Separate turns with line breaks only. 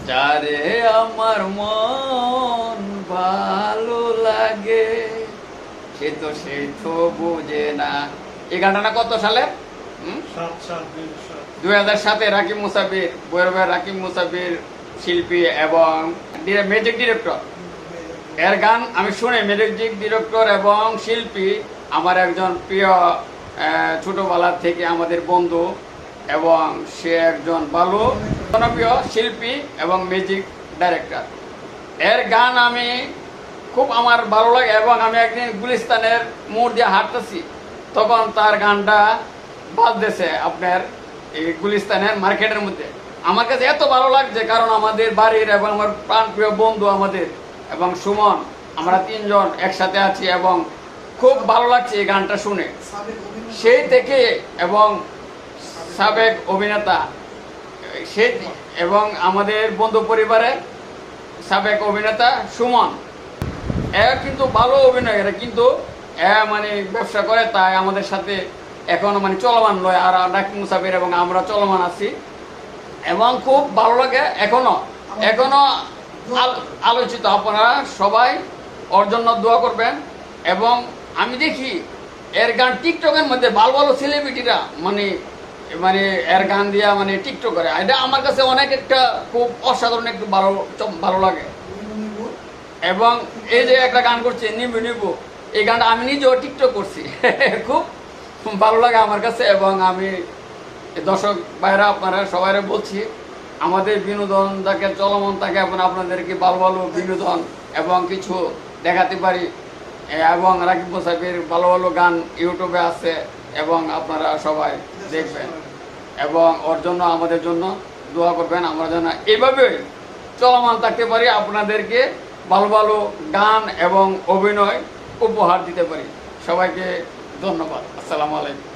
যারে আমার মন ভালো লাগে সে তো বুঝে না। এই গানটা না কত সালে? 2007-এ রাকিব মুসাফির, বৈরবের রাকিব মুসাফির শিল্পী এবং মিউজিক ডিরেক্টর। এর গান আমি শুনে মিউজিক ডিরেক্টর এবং শিল্পী আমার একজন প্রিয়, ছোটবেলার থেকে আমাদের বন্ধু, এবং সে একজন ভালো জনপ্রিয় শিল্পী এবং মিউজিক ডাইরেক্টর। এর গান আমি খুব আমার ভালো লাগে এবং আমি একদিন গুলিস্তানের মোড় দিয়ে হাঁটতেছি, তখন তার গানটা বাজতেছে আপনার এই গুলিস্তানের মার্কেটের মধ্যে। আমার কাছে এত ভালো লাগছে, কারণ আমাদের বাড়ির এবং আমার প্রাণপ্রিয় বন্ধু আমাদের এবং সুমন, আমরা তিনজন একসাথে আছি এবং খুব ভালো লাগছে এই গানটা শুনে সেই থেকে। এবং সাবেক অভিনেতা সে এবং আমাদের বন্ধু পরিবারের সাবেক অভিনেতা সুমন, এরা কিন্তু ভালো অভিনয়, এরা কিন্তু মানে ব্যবসা করে, তাই আমাদের সাথে এখনো মানে চলমান নয়। আর রাকিব মুসাফির এবং আমরা চলমান আছি এবং খুব ভালো লাগে এখনো আলোচিত। আপনারা সবাই ওর জন্য দোয়া করবেন। এবং আমি দেখি এর গান টিকটকের মধ্যে ভালো ভালো সেলিব্রিটিরা মানে মানে এর গান দিয়া মানে টিকটক করে, এটা আমার কাছে অনেক একটা খুব অসাধারণ একটু ভালো লাগে। এবং এই যে একটা গান করছে নিবু নিবু, এই গানটা আমি নিজেও টিকটক করছি খুব ভালো লাগে আমার কাছে। এবং আমি দর্শক ভাইরা আপনারা সবাই বলছি, আমাদের বিনোদন যাকে চলমান থাকে এবং আপনাদেরকে ভালো ভালো বিনোদন এবং কিছু দেখাতে পারি। এবং রাকিব মুসাফির ভালো ভালো গান ইউটিউবে আছে এবং আপনারা সবাই দেখবেন এবং ওর জন্য আমাদের জন্য দোয়া করবেন, আমরা যেন এইভাবে চলমান থাকতে পারি, আপনাদেরকে ভালো ভালো গান এবং অভিনয় উপহার দিতে পারি। সবাইকে ধন্যবাদ। আসসালামু আলাইকুম।